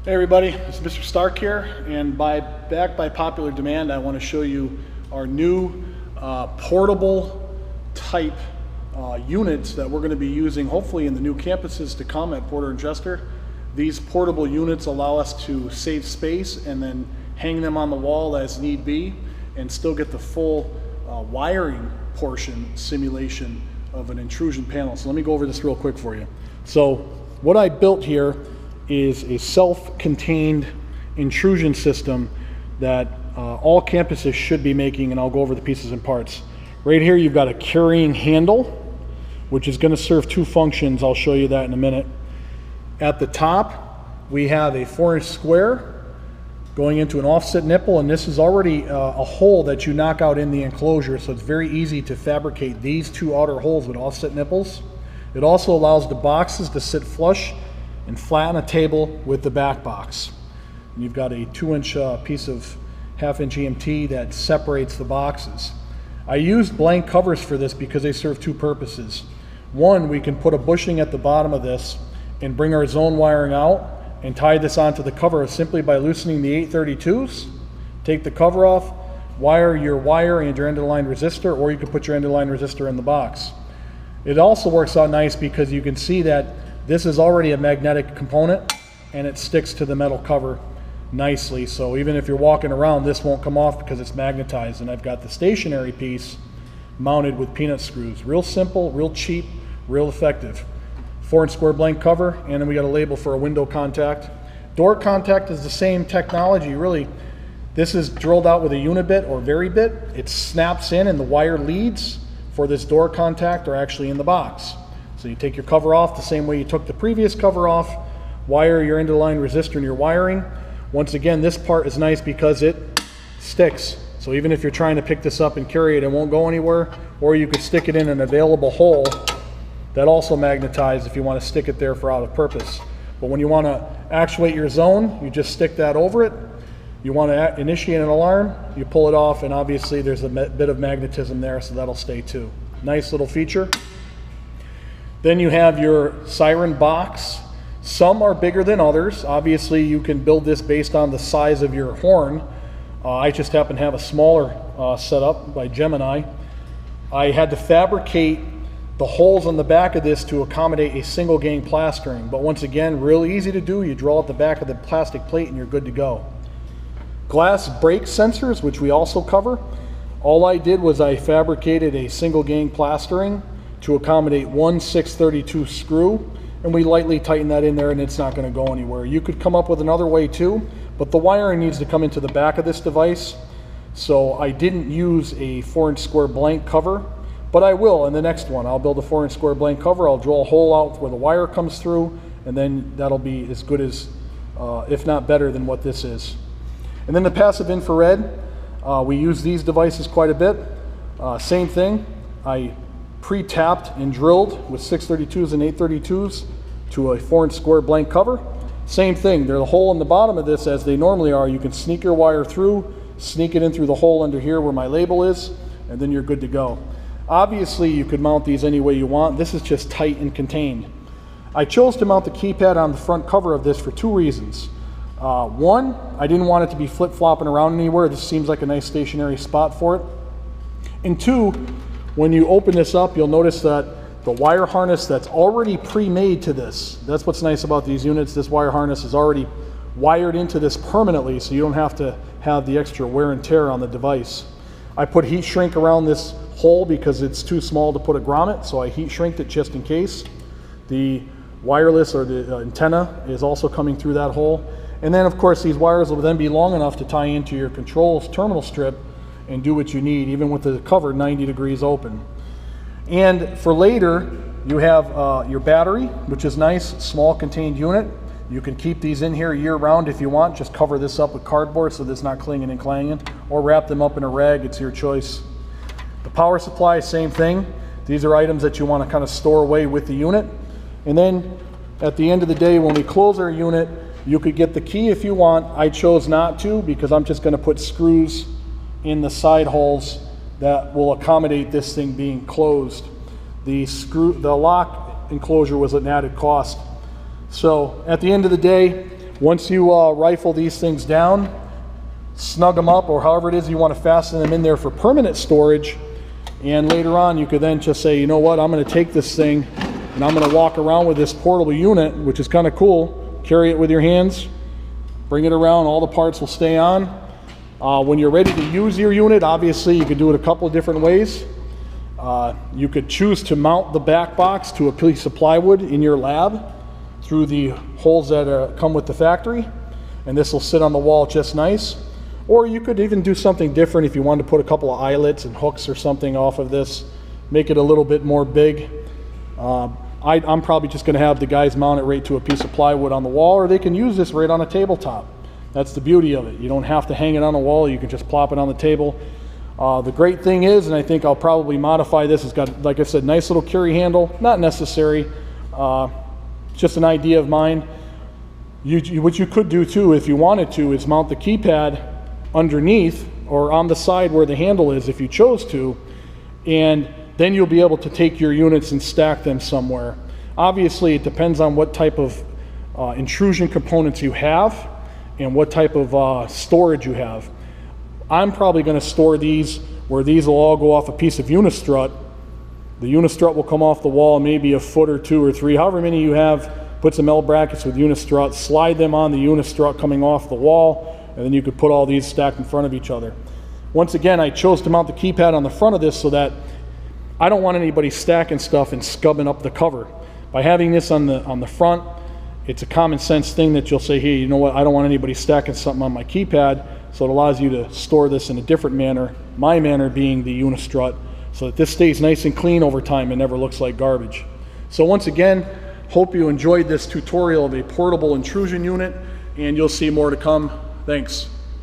Hey everybody, it's Mr. Stark here, and back by popular demand, I want to show you our new portable type units that we're going to be using hopefully in the new campuses to come at Porter and Chester. These portable units allow us to save space and then hang them on the wall as need be and still get the full wiring portion simulation of an intrusion panel. So let me go over this real quick for you. So what I built here is a self-contained intrusion system that all campuses should be making, and I'll go over the pieces and parts. Right here you've got a carrying handle, which is going to serve two functions. I'll show you that in a minute. At the top we have a 4-inch square going into an offset nipple, and this is already a hole that you knock out in the enclosure, so it's very easy to fabricate these two outer holes with offset nipples. It also allows the boxes to sit flush and flat on a table with the back box. And you've got a 2-inch piece of 1/2-inch EMT that separates the boxes. I used blank covers for this because they serve two purposes. One, we can put a bushing at the bottom of this and bring our zone wiring out and tie this onto the cover simply by loosening the 832s. Take the cover off, wire your wire and your end-of-the-line resistor, or you can put your end-of-the-line resistor in the box. It also works out nice because you can see that this is already a magnetic component and it sticks to the metal cover nicely. So even if you're walking around, this won't come off because it's magnetized. And I've got the stationary piece mounted with peanut screws. Real simple, real cheap, real effective. 4-inch square blank cover, and then we got a label for a window contact. Door contact is the same technology, really. This is drilled out with a unibit or vari-bit. It snaps in, and the wire leads for this door contact are actually in the box. So you take your cover off the same way you took the previous cover off, wire your end-of-the-line resistor and your wiring. Once again, this part is nice because it sticks. So even if you're trying to pick this up and carry it, it won't go anywhere, or you could stick it in an available hole that also magnetizes if you want to stick it there for out of purpose. But when you want to actuate your zone, you just stick that over it. You want to initiate an alarm, you pull it off, and obviously there's a bit of magnetism there, so that'll stay too. Nice little feature. Then you have your siren box. Some are bigger than others. Obviously you can build this based on the size of your horn. I just happen to have a smaller setup by Gemini. I had to fabricate the holes on the back of this to accommodate a single gang plastering, but once again, real easy to do. You draw out the back of the plastic plate and you're good to go. Glass break sensors, which we also cover. All I did was I fabricated a single gang plastering to accommodate one 632 screw, and we lightly tighten that in there and it's not going to go anywhere. You could come up with another way too, but the wiring needs to come into the back of this device, so I didn't use a 4-inch square blank cover, but I will in the next one. I'll build a 4-inch square blank cover, I'll drill a hole out where the wire comes through, and then that'll be as good as, if not better than what this is. And then the passive infrared, we use these devices quite a bit. Same thing, I pre-tapped and drilled with 632s and 832s to a 4-inch square blank cover. Same thing, there's a hole in the bottom of this as they normally are. You can sneak your wire through, sneak it in through the hole under here where my label is, and then you're good to go. Obviously you could mount these any way you want. This is just tight and contained. I chose to mount the keypad on the front cover of this for two reasons. One, I didn't want it to be flip-flopping around anywhere. This seems like a nice stationary spot for it. And two, when you open this up, you'll notice that the wire harness that's already pre-made to this, that's what's nice about these units. This wire harness is already wired into this permanently, so you don't have to have the extra wear and tear on the device. I put heat shrink around this hole because it's too small to put a grommet, so I heat shrinked it just in case. The wireless or the antenna is also coming through that hole. And then of course these wires will then be long enough to tie into your controls terminal strip and do what you need, even with the cover 90 degrees open. And for later, you have your battery, which is nice, small contained unit. You can keep these in here year round if you want. Just cover this up with cardboard so that it's not clinging and clanging, or wrap them up in a rag, it's your choice. The power supply, same thing. These are items that you want to kind of store away with the unit. And then at the end of the day, when we close our unit, you could get the key if you want. I chose not to because I'm just going to put screws in the side holes that will accommodate this thing being closed. The lock enclosure was an added cost. So at the end of the day, Once you rifle these things down, snug them up, or however it is you want to fasten them in there for permanent storage, and later on you could then just say, you know what, I'm going to take this thing and I'm going to walk around with this portable unit, which is kind of cool. Carry it with your hands, bring it around, all the parts will stay on. When you're ready to use your unit, obviously you could do it a couple of different ways. You could choose to mount the back box to a piece of plywood in your lab through the holes that come with the factory, and this will sit on the wall just nice. Or you could even do something different if you wanted to put a couple of eyelets and hooks or something off of this, make it a little bit more big. I'm probably just going to have the guys mount it right to a piece of plywood on the wall, or they can use this right on a tabletop. That's the beauty of it. You don't have to hang it on a wall, you can just plop it on the table. The great thing is, and I think I'll probably modify this, it's got, like I said, nice little carry handle, not necessary, just an idea of mine. What you could do too, if you wanted to, is mount the keypad underneath or on the side where the handle is if you chose to, and then you'll be able to take your units and stack them somewhere. Obviously it depends on what type of intrusion components you have and what type of storage you have. I'm probably going to store these where these will all go off a piece of unistrut. The unistrut will come off the wall maybe a foot or 2 or 3, however many you have. Put some L brackets with unistrut, slide them on the unistrut coming off the wall, and then you could put all these stacked in front of each other. Once again, I chose to mount the keypad on the front of this so that I don't want anybody stacking stuff and scubbing up the cover. By having this on the front, it's a common sense thing that you'll say, hey, you know what, I don't want anybody stacking something on my keypad, so it allows you to store this in a different manner, my manner being the unistrut, so that this stays nice and clean over time and never looks like garbage. So once again, hope you enjoyed this tutorial of a portable intrusion unit, and you'll see more to come. Thanks.